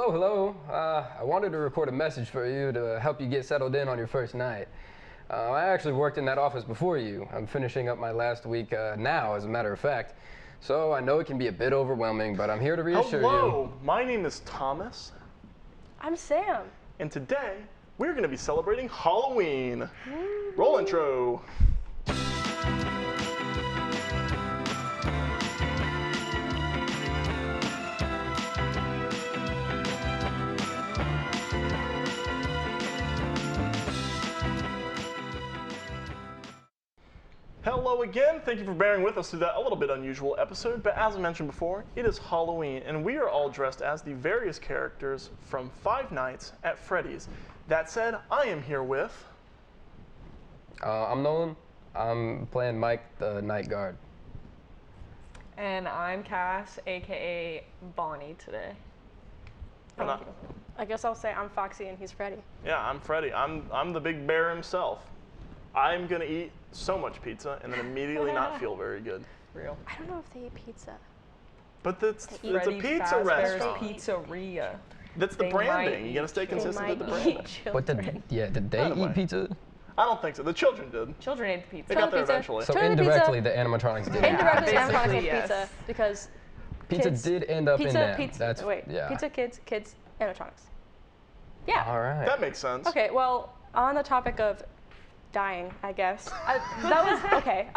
Hello. I wanted to record a message for you to help you get settled in on your first night. I actually worked in that office before you. I'm finishing up my last week now, as a matter of fact. So I know it can be a bit overwhelming, but I'm here to reassure you. Hello, my name is Thomas. I'm Sam. And today, we're going to be celebrating Halloween. Roll intro. Hello again, thank you for bearing with us through that a little bit unusual episode, but as I mentioned before, it is Halloween, and we are all dressed as the various characters from Five Nights at Freddy's. That said, I am here with... I'm Nolan. I'm playing Mike, the night guard. And I'm Cass, aka Bonnie today. I guess I'll say I'm Foxy and he's Freddy. Yeah, I'm Freddy. I'm the big bear himself. I'm gonna eat so much pizza and then immediately not feel very good. Real. I don't know if they eat pizza. But it's a pizza restaurant. Pizzeria. That's the branding. You gotta stay consistent with the branding. But did they eat pizza? I don't think so. The children did. Children ate the pizza. They got there eventually. So indirectly, the animatronics did. Indirectly, the animatronics basically, ate yes. pizza because Pizza kids, did end up in them. Pizza, pizza, kids, animatronics. Yeah. All right. That makes sense. Okay, well, on the topic of dying, I guess. That was, okay.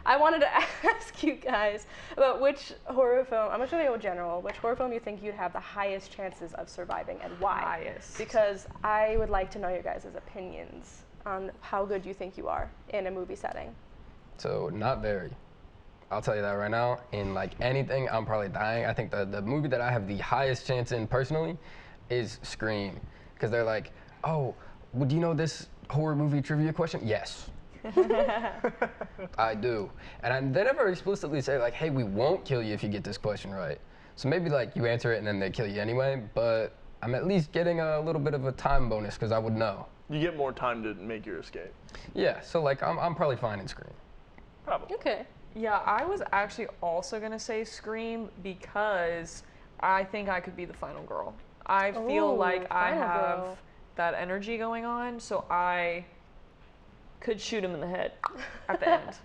I wanted to ask you guys about which horror film, I'm just going to go general, which horror film you think you'd have the highest chances of surviving and why? Highest. Because I would like to know your guys' opinions on how good you think you are in a movie setting. So not very. I'll tell you that right now. In like anything, I'm probably dying. I think the movie that I have the highest chance in personally is Scream. Because they're like, oh, well, do you know this horror movie trivia question? Yes. I do. And they never explicitly say like, hey, we won't kill you if you get this question right. So maybe like you answer it and then they kill you anyway, but I'm at least getting a little bit of a time bonus because I would know. You get more time to make your escape. Yeah, so like I'm probably fine in Scream. Probably. Okay. Yeah, I was actually also going to say Scream because I think I could be the final girl. I feel like I have that energy going on, so I could shoot him in the head at the end.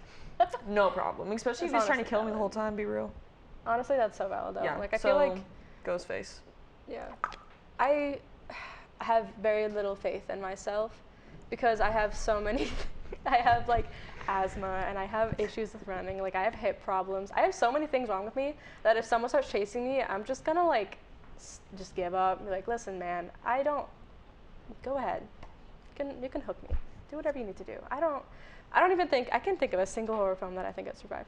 No problem. Especially if he's trying to kill me the whole time, be real. Honestly, that's so valid though. Yeah, Like I feel like Ghostface. yeah. I have very little faith in myself because I have so many I have like asthma and I have issues with running, like I have hip problems. I have so many things wrong with me that if someone starts chasing me, I'm just gonna like just give up and be like, listen man, go ahead. You can hook me. Do whatever you need to do. I don't even think I can think of a single horror film that I think would survive.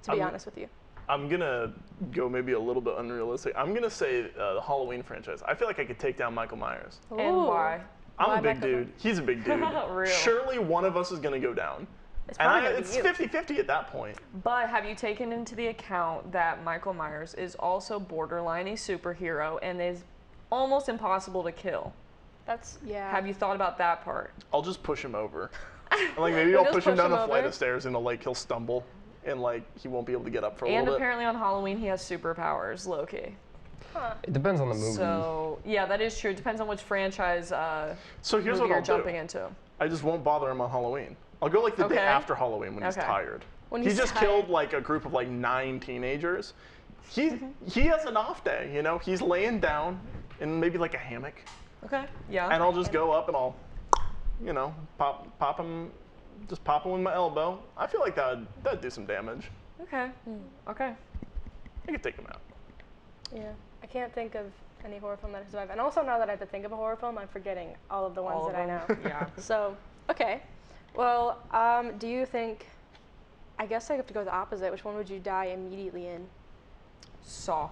To be honest with you. I'm gonna go maybe a little bit unrealistic. I'm gonna say the Halloween franchise. I feel like I could take down Michael Myers. And why? I'm a big dude. He's a big dude. Real. Surely one of us is gonna go down. It's It's 50-50 at that point. But have you taken into the account that Michael Myers is also borderline a superhero and is almost impossible to kill? Yeah. Have you thought about that part? I'll just push him over. Like maybe I'll push him down a flight of stairs and he'll stumble and like he won't be able to get up for a little bit. And apparently on Halloween he has superpowers, low-key. Huh. It depends on the movie. So yeah, that is true. It depends on which franchise so here's movie what you're I'll jumping do. into. I just won't bother him on Halloween. I'll go like the day after Halloween when he's tired. When he he's just tired. killed like a group of like 9 teenagers. He has an off day, you know? He's laying down in maybe like a hammock. Okay. Yeah. And I'll just go up and I'll, you know, pop him with my elbow. I feel like that'd do some damage. Okay. Okay. I could take him out. Yeah. I can't think of any horror film that has survived. And also now that I have to think of a horror film, I'm forgetting all of the ones that I know. Yeah. So, okay. Well, do you think, I guess I have to go the opposite. Which one would you die immediately in? Saw.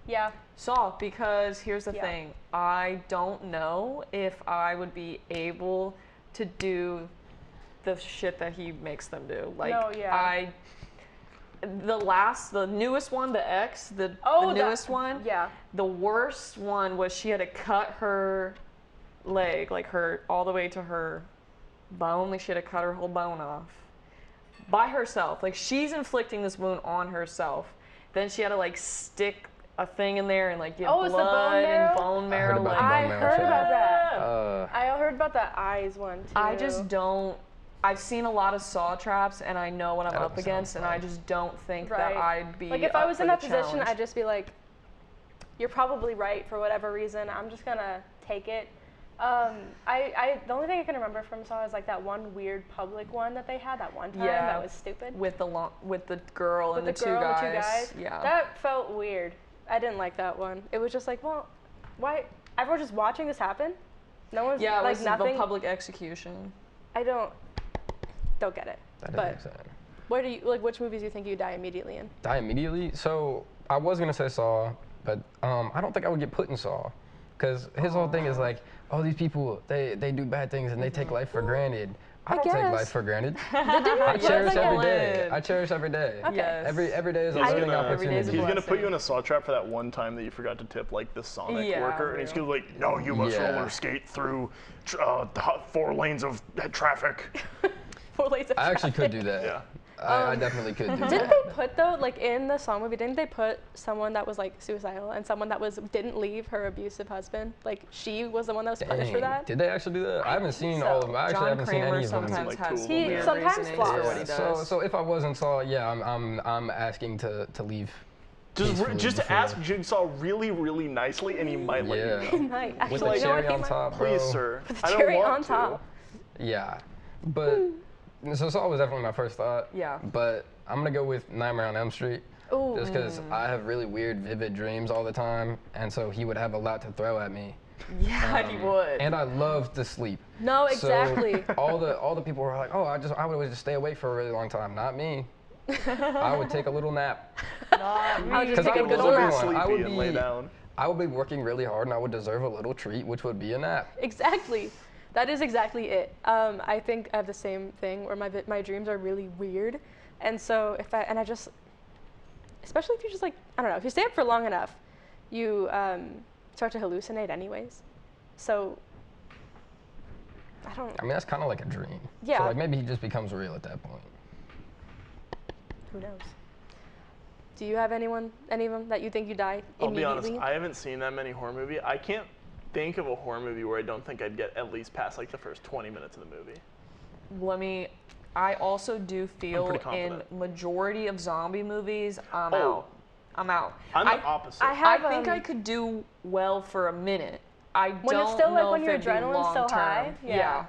Yeah. Saw, because here's the thing. I don't know if I would be able to do the shit that he makes them do. Like, the newest one, the X, the newest one. Yeah. The worst one was she had to cut her leg, like all the way to her bone. Like she had to cut her whole bone off by herself. Like she's inflicting this wound on herself. Then she had to like stick a thing in there and like get Oh, it's the bone blood marrow? and bone marrow. about Like, the I bone marrow heard shot. about that. Uh, I heard about the eyes one too. I just don't. I've seen a lot of saw traps, and I know what I'm That up doesn't sound against, and I just don't think Right. that I'd be Like if I up was for in the that position, challenge. I'd just be like, "You're probably right for whatever reason. I'm just gonna take it." The only thing I can remember from Saw is like that one weird public one that they had that one time Yeah. that was stupid. with the girl With and the, girl two and guys. the two guys. Yeah. That felt weird. I didn't like that one. It was just like, well, why? Everyone's just watching this happen. No one's Yeah, it like was nothing. the public execution. I don't get it. that But makes sense. where do you like? Which movies do you think you die immediately in? Die immediately? So I was gonna say Saw, but I don't think I would get put in Saw, because his whole thing is like, oh, these people they do bad things and they take life for granted. I don't take guess. life for granted. Didn't I you cherish like every a- day. I cherish every day. Okay. Yes. Every day is a He's learning gonna- every day's a opportunity. He's gonna put you in a blessing. saw trap for that one time that you forgot to tip like the Sonic Yeah, worker, and he's real. gonna be like, no, you must Yeah. roller skate through the 4 lanes of traffic. 4 lanes of I actually could traffic. do that. Yeah. I definitely could do Didn't that. they put though, like in the Saw movie, didn't they put someone that was like suicidal and someone that didn't leave her abusive husband? Like she was the one that was punished for Dang, that. Did they actually do that? I haven't seen so. all of them. I actually John haven't seen Kramer any of them. sometimes Like has two of them. weird Sometimes reasonings flops. for what he does. So if I wasn't Saw, yeah, I'm asking to leave. peacefully Just before- ask Jigsaw really, really nicely, and he might let Yeah. you know. Night. With Actually, the you know what? cherry He on might- top, bro. Please, sir. With the I don't cherry want on to. top. Yeah, but so Saw was definitely my first thought. Yeah. But I'm gonna go with Nightmare on Elm Street. Ooh. Just because I have really weird, vivid dreams all the time, and so he would have a lot to throw at me. Yeah, he would. And I love to sleep. No, exactly. So all the people were like, oh, I would always just stay awake for a really long time. Not me. I would take a little nap. I would just Because take I a would good deserve old one. nap. Sleepy I would and lay be- down. I would be working really hard, and I would deserve a little treat, which would be a nap. Exactly. That is exactly it. I think I have the same thing where my dreams are really weird, and so I just, especially if you just like, I don't know, if you stay up for long enough, you start to hallucinate anyways. So I don't. I mean, that's kind of like a dream. Yeah. So like maybe he just becomes real at that point. Who knows? Do you have any of them that you think you die I'll be immediately? honest, I haven't seen that many horror movies. I can't think of a horror movie where I don't think I'd get at least past like the first 20 minutes of the movie. I also do feel pretty in confident. majority of zombie movies, I'm Oh. out. I'm out. I'm the opposite. I I think I could do well for a minute. I When don't it's still, like, know when if your it'd be adrenaline's still long-term. high? Yeah.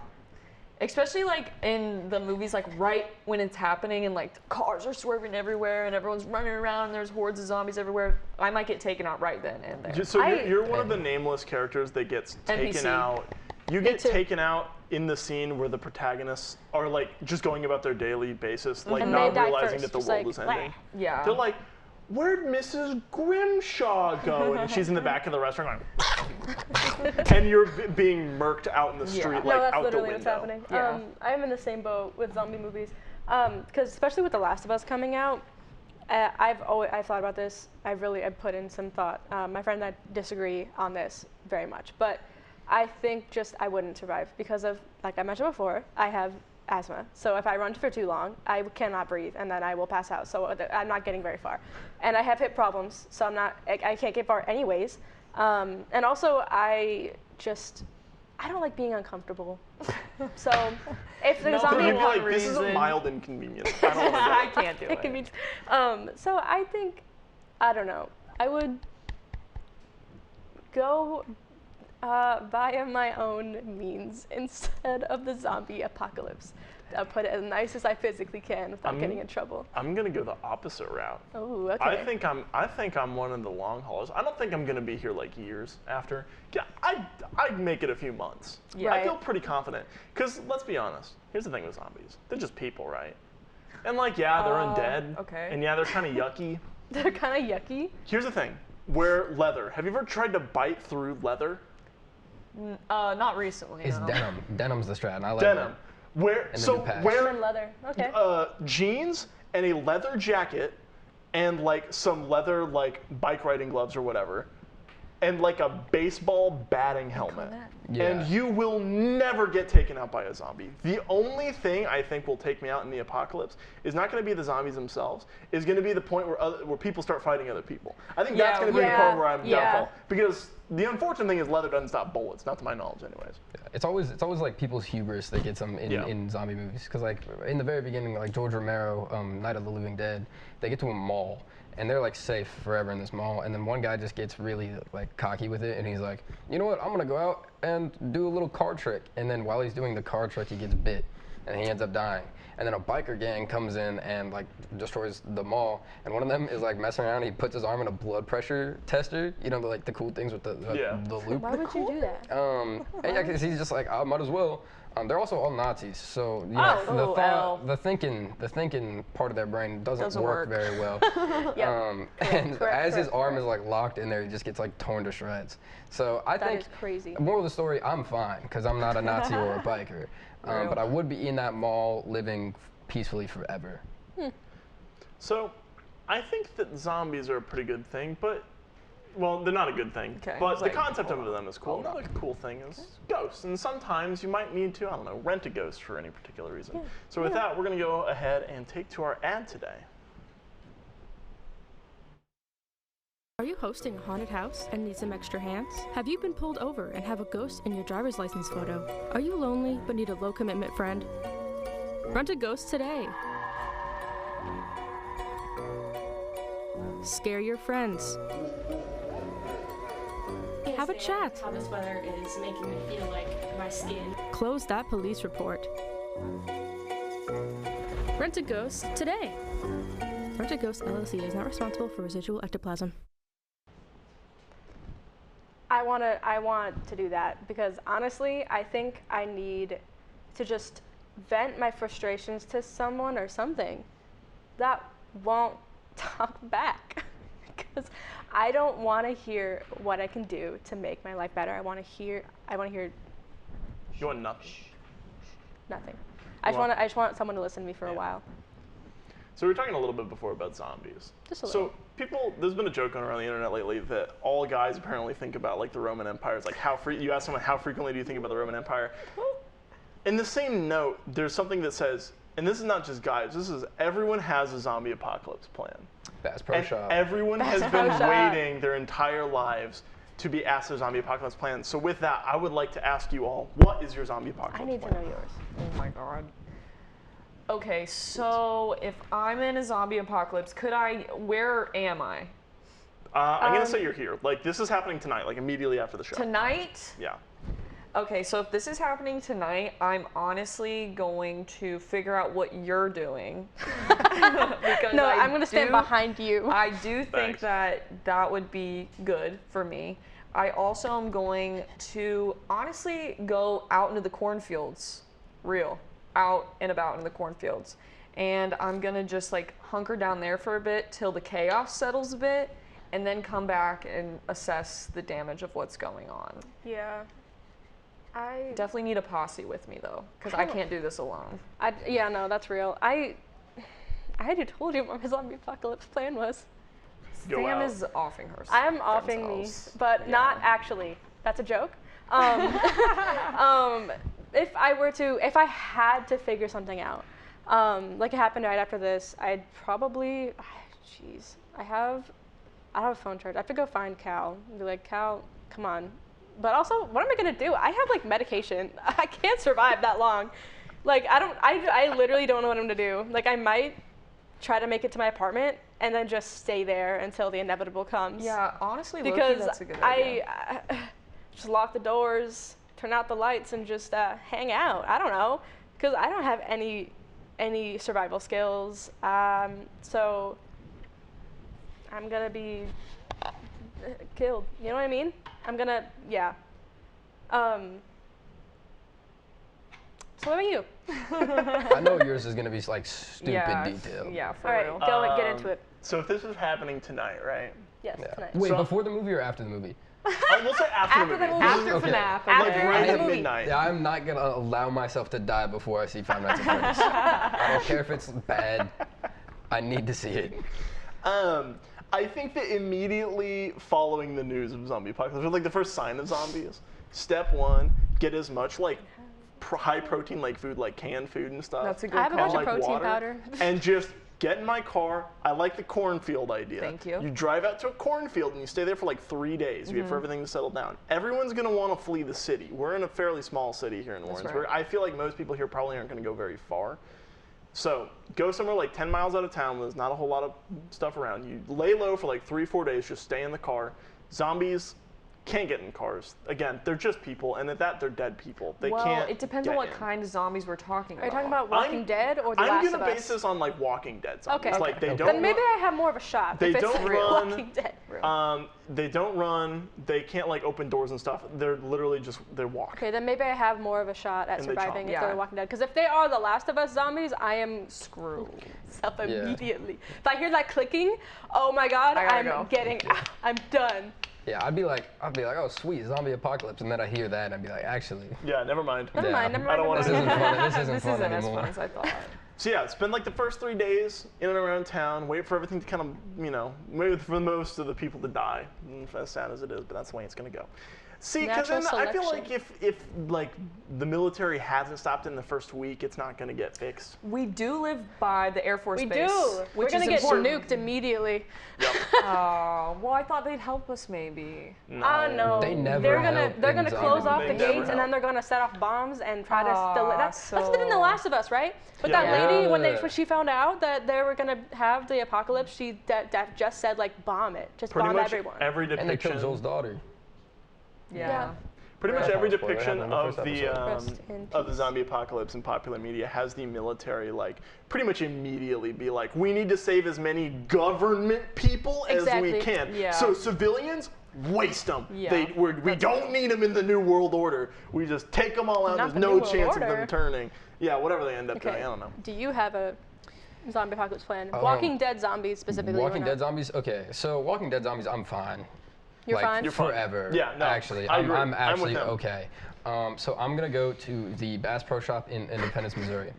Especially like in the movies, like right when it's happening and like the cars are swerving everywhere and everyone's running around and there's hordes of zombies everywhere. I might get taken out right then and there. Just so I- you're one of the nameless characters that gets taken NPC. out. You get too. taken out in the scene where the protagonists are like just going about their daily basis, like And not they die realizing first, that the just world like, is ending. Yeah. They're like, where'd Mrs. Grimshaw go? And she's in the back of the restaurant going, and you're being murked out in the street, like No, that's out the literally window. what's happening. Yeah. I'm in the same boat with zombie movies, because especially with The Last of Us coming out, I've thought about this. I've put in some thought. My friend and I disagree on this very much, but I think just I wouldn't survive because of, like I mentioned before, I have asthma. So if I run for too long, I cannot breathe, and then I will pass out. So I'm not getting very far, and I have hip problems, so I can't get far anyways. And also I don't like being uncomfortable. So if the No, zombie you'd be like, this is a reason. mild inconvenience. I don't want to I go. can't do it can it. be. So I think, I don't know. I would go via my own means instead of the zombie apocalypse. I'll put it as nice as I physically can without getting in trouble. I'm gonna go the opposite route. Oh, okay. I think I'm one of the long haulers. I don't think I'm gonna be here like years after. Yeah, I'd make it a few months. Yeah. I feel pretty confident. Cause let's be honest. Here's the thing with zombies. They're just people, right? And like, yeah, they're undead. okay. And yeah, they're kind of yucky. They're kind of yucky. Here's the thing. Wear leather. Have you ever tried to bite through leather? Not recently. It's no. denim. Denim's the strat, and I like Denim. And the So new patch. wear And leather. Okay. jeans and a leather jacket and like some leather like bike riding gloves or whatever. and like a baseball batting helmet. Yeah. And you will never get taken out by a zombie. The only thing I think will take me out in the apocalypse is not going to be the zombies themselves. Is going to be the point where people start fighting other people. I think that's going to be the part where I'm downfall. Because the unfortunate thing is leather doesn't stop bullets, not to my knowledge, anyways. Yeah. It's always like people's hubris that gets them in zombie movies. Because like in the very beginning, like George Romero, Night of the Living Dead, they get to a mall. And they're like safe forever in this mall, and then one guy just gets really like cocky with it, and he's like, you know what, I'm gonna go out and do a little card trick. And then while he's doing the card trick, he gets bit, and he ends up dying. And then a biker gang comes in and like destroys the mall, and one of them is like messing around. He puts his arm in a blood pressure tester, you know, the cool things with the loop. Why would you do that? And yeah, 'cause he's just like, I might as well. They're also all Nazis, so you know, the thinking part of their brain doesn't work very well. And as his arm is like locked in there, he just gets like torn to shreds. So I think that is crazy. Moral of the story: I'm fine because I'm not a Nazi or a biker, but I would be in that mall living peacefully forever. So, I think that zombies are a pretty good thing, but. Well, they're not a good thing, but the concept of them is cool. Another cool thing is ghosts, and sometimes you might need to, I don't know, rent a ghost for any particular reason. Yeah. So with that, we're going to go ahead and take to our ad today. Are you hosting a haunted house and need some extra hands? Have you been pulled over and have a ghost in your driver's license photo? Are you lonely but need a low-commitment friend? Rent a ghost today. Scare your friends. Have a chat. How this weather is making me feel like my skin. Close that police report. Rent a ghost today. Rent a Ghost LLC is not responsible for residual ectoplasm. I want to do that because honestly, I think I need to just vent my frustrations to someone or something that won't talk back. Because I don't want to hear what I can do to make my life better. I want to hear. You want nothing. Nothing. I just want someone to listen to me for a while. So we were talking a little bit before about zombies. Just a little. So there's been a joke going around the internet lately that all guys apparently think about like the Roman Empire. It's like you ask someone how frequently do you think about the Roman Empire? In the same note, there's something that says, and this is not just guys, this is everyone has a zombie apocalypse plan. Bass Pro Shop. Everyone has been waiting their entire lives to be asked their zombie apocalypse plan. So with that, I would like to ask you all, what is your zombie apocalypse plan? I need to know yours. Oh my god. Okay, so if I'm in a zombie apocalypse, where am I? I'm going to say you're here. Like, this is happening tonight, like immediately after the show. Tonight? Yeah. Okay, so if this is happening tonight, I'm honestly going to figure out what you're doing. No, I'm going to stand behind you. I do think that would be good for me. I also am going to honestly go out into the cornfields, out and about in the cornfields. And I'm going to just like hunker down there for a bit till the chaos settles a bit, and then come back and assess the damage of what's going on. Yeah. I definitely need a posse with me though, because I can't do this alone. Yeah, no, that's real. I already told you what my zombie apocalypse plan was. Sam is offing herself. I am offing me, but not actually. That's a joke. If I had to figure something out, like it happened right after this, I'd probably, I have a phone charge. I have to go find Cal and be like, Cal, come on. But also, what am I gonna do? I have like medication. I can't survive that long. Like I literally don't know what I'm gonna do. Like I might try to make it to my apartment and then just stay there until the inevitable comes. Yeah, honestly, because that's a good idea. I just lock the doors, turn out the lights, and just hang out. I don't know, because I don't have any survival skills. So I'm gonna be killed. You know what I mean? I'm gonna, yeah. So what about you? I know yours is gonna be like stupid detail. Yeah, for real. real. Go and get into it. So if this is happening tonight, right? Yes, tonight. Wait, before the movie or after the movie? We'll say after the movie. After Okay. FNAF. Like After right the at movie. midnight. Yeah, I'm not gonna allow myself to die before I see Five Nights at Freddy's. I don't care if it's bad. I need to see it. I think that immediately following the news of zombie apocalypse, or like the first sign of zombies, step one, get as much like high protein like food, like canned food and stuff. That's a good I have a call. bunch of protein water, powder. and just get in my car. I like the cornfield idea. Thank you. You drive out to a cornfield and you stay there for like 3 days. You wait for everything to settle down. Everyone's going to want to flee the city. We're in a fairly small city here in Warrensburg. right. I feel like most people here probably aren't going to go very far. So go somewhere like 10 miles out of town where there's not a whole lot of stuff around. You lay low for like 3-4 days, just stay in the car. Zombies can't get in cars. Again, they're just people, and at that, they're dead people. They well, can't it depends on get what in. kind of zombies we're talking about. Are you talking about Walking Dead or The I'm Last gonna of Us? base this on like Walking Dead zombies. Okay. Like they Okay. don't. Then maybe run, I have more of a shot. They if it's don't like run. Walking Dead. They don't run. They can't like open doors and stuff. They're literally just they walk. Okay, then maybe I have more of a shot at And they surviving chomp. if they're Yeah. Walking Dead. Because if they are The Last of Us zombies, I am Screw. self Yeah. immediately. If I hear that clicking, oh my god, I gotta I'm go. getting, I'm done. Yeah, I'd be like, oh sweet, zombie apocalypse, and then I hear that and I'd be like, actually, Yeah, never mind. Never mind. I don't wanna this isn't fun. This isn't This fun isn't as anymore. fun as I thought. So yeah, spend like the first 3 days in and around town. Wait for everything to kind of, wait for most of the people to die. As sad as it is, but that's the way it's gonna go. See, because then Natural I feel like selection. if like the military hasn't stopped in the first week, it's not gonna get fixed. We do live by the Air Force We base. do. We're which gonna is get important. nuked immediately. Yep. Well, I thought they'd help us maybe. No. They never They're gonna help they're in gonna zombie close off movies. the They gates never and then help. they're gonna set off bombs and try to still. That's what they did in The so- Last of Us, right? But Yeah. that lady when Yeah. when she found out that they were gonna have the apocalypse, she just said like bomb it, just Pretty bomb much everyone. every And they depiction. killed Joel's daughter. Yeah. Pretty much That's every not a spoiler, it depiction happened in the of first the episode. Rest in of the peace. zombie apocalypse in popular media has the military like pretty much immediately be like, we need to save as many government people as we Exactly. can. Yeah. So civilians, waste them. Yeah. We don't need them in the new world order. We just take them all out. Not There's the no New World chance of them Order. turning. Yeah, whatever they end up doing, Okay. I don't know. Do you have a zombie apocalypse plan? Walking Dead zombies specifically. Walking or Dead not? zombies? Okay, so Walking Dead zombies, I'm fine. You're like, fine? You're fine. Forever. Yeah, no, Actually, I I'm agree. I'm actually with them. okay. So I'm gonna go to the Bass Pro Shop in Independence, Missouri.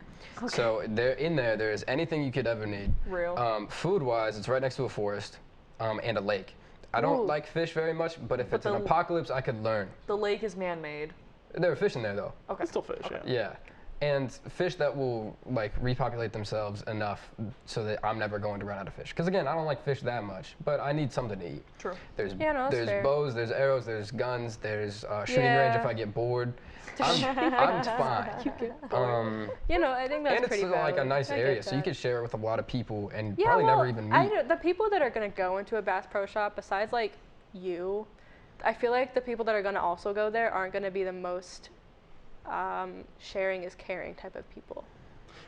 So there's anything you could ever need. Real. Food-wise, it's right next to a forest and a lake. I don't Ooh. like fish very much, but if But it's an the- apocalypse, I could learn. The lake is man-made. There are fish in there though. Okay. It's still fish, yeah. Yeah. And fish that will like repopulate themselves enough so that I'm never going to run out of fish. Because again, I don't like fish that much, but I need something to eat. True. There's Yeah, no, that's there's fair. bows, there's arrows, there's guns, there's shooting range if Yeah. I get bored. I'm fine. I think that's And it's pretty like a valid. nice I get area, so you that. could share it with a lot of people and Yeah, probably well, never even I meet. know, the people that are gonna go into a Bass Pro Shop, besides like you, I feel like the people that are gonna also go there aren't gonna be the most sharing is caring type of people.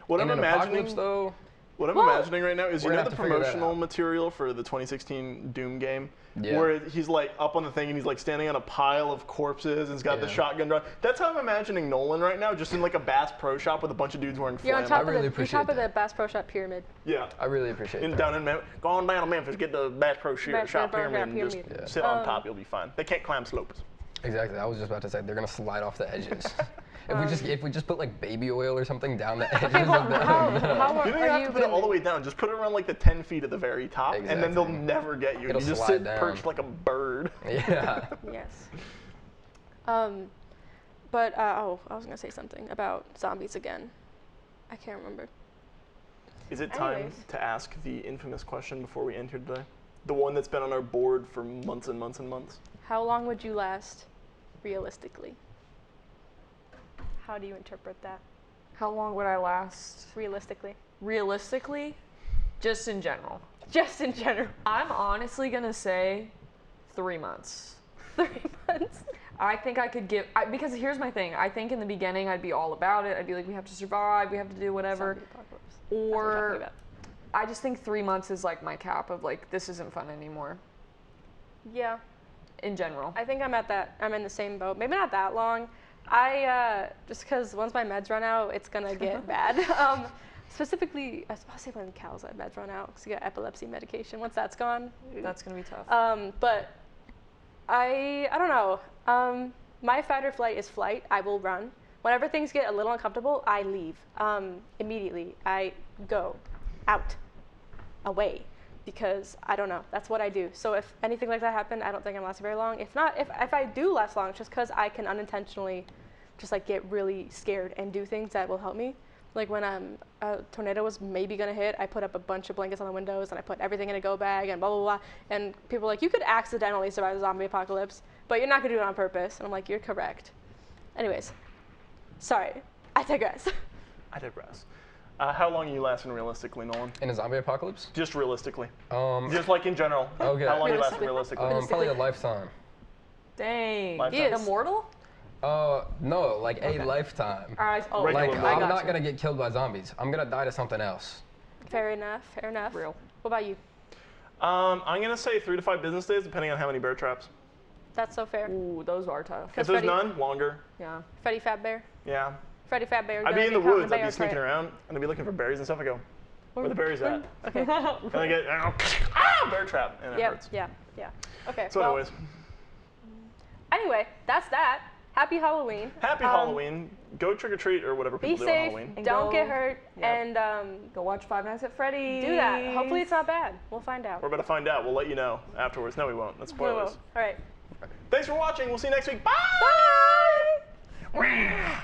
What In I'm an imagining apocalypse though, What I'm Well, imagining right now is, you we're know gonna the have to figure that promotional out. material for the 2016 Doom game? Yeah. Where he's like up on the thing and he's like standing on a pile of corpses and he's got the Yeah. shotgun drawn. That's how I'm imagining Nolan right now, just in like a Bass Pro Shop with a bunch of dudes wearing You're on flannel. top, I really of, the, you're appreciate top of the that. Bass Pro Shop pyramid. Yeah. I really appreciate that. Down in go on down to Memphis, get the Bass Pro Bass Shop Pro pyramid and just pyramid. Yeah. sit on top, you'll be fine. They can't climb slopes. Exactly. I was just about to say they're gonna slide off the edges. if we just put like baby oil or something down the edges Okay, well, of the how You don't even are have you to put it all the gonna- way down. Just put it around like the 10 feet at the very top, and then they'll Exactly. never get you. It'll You just slide sit down. perched like a bird. Yeah. Yes. But I was gonna say something about zombies again. I can't remember. Is it time Anyways. to ask the infamous question before we end here today? The one that's been on our board for months and months and months. How long would you last, realistically? How do you interpret that? How long would I last? Realistically, Realistically, just in general. just in general, I'm honestly gonna say 3 months. 3 months. I think I could because here's my thing. I think in the beginning I'd be all about it. I'd be like, we have to survive, we have to do whatever. Zombie apocalypse. That's what we're Or talking about. I just think 3 months is like my cap of like, this isn't fun anymore Yeah, in general. I think I'm in the same boat. Maybe not that long. Just because once my meds run out, it's gonna get bad. Specifically, I was about to say when Cal's meds run out, because you got epilepsy medication. Once that's gone, That's gonna be tough. but I don't know. My fight or flight is flight. I will run. Whenever things get a little uncomfortable, I leave immediately. I go out, away. because I don't know. That's what I do. So if anything like that happened, I don't think I'm lasting very long. If not, if I do last long, it's just because I can unintentionally just like get really scared and do things that will help me. Like when a tornado was maybe gonna hit, I put up a bunch of blankets on the windows and I put everything in a go bag and blah, blah, blah. And people are like, you could accidentally survive a zombie apocalypse, but you're not gonna do it on purpose. And I'm like, you're correct. Anyways, sorry, I digress. I digress. How long are you lasting realistically, Nolan? In a zombie apocalypse? Just realistically. Just like in general. Okay. How long are you lasting realistically? Probably a lifetime. Dang. Lifetime. Immortal? No, like a lifetime. Oh, Regular Like, movie. I'm not gonna get killed by zombies. I'm gonna die to something else. Fair enough, fair enough. Real. What about you? I'm gonna say 3 to 5 business days, depending on how many bear traps. That's so fair. Ooh, those are tough. If there's none, longer. Yeah. Freddy Fat Bear. Yeah. Freddy Fat Bear. I'd be in the gonna get caught woods. a I'd be bear sneaking trap. around, and I'd be looking for berries and stuff. I go, where the berries at? Okay. And I get, bear trap, and it hurts. Yeah. Okay. So well, anyways, anyway, that's that. Happy Halloween. happy Halloween. Go trick or treat or whatever Be people do on safe. Halloween. And Don't go- get hurt. Yep. And Go watch Five Nights at Freddy's. do that. Hopefully it's not bad. We'll find out. We're about to find out. We'll let you know afterwards. No, we won't. That's We will. spoilers. All right. Thanks for watching. We'll see you next week. Bye. Bye.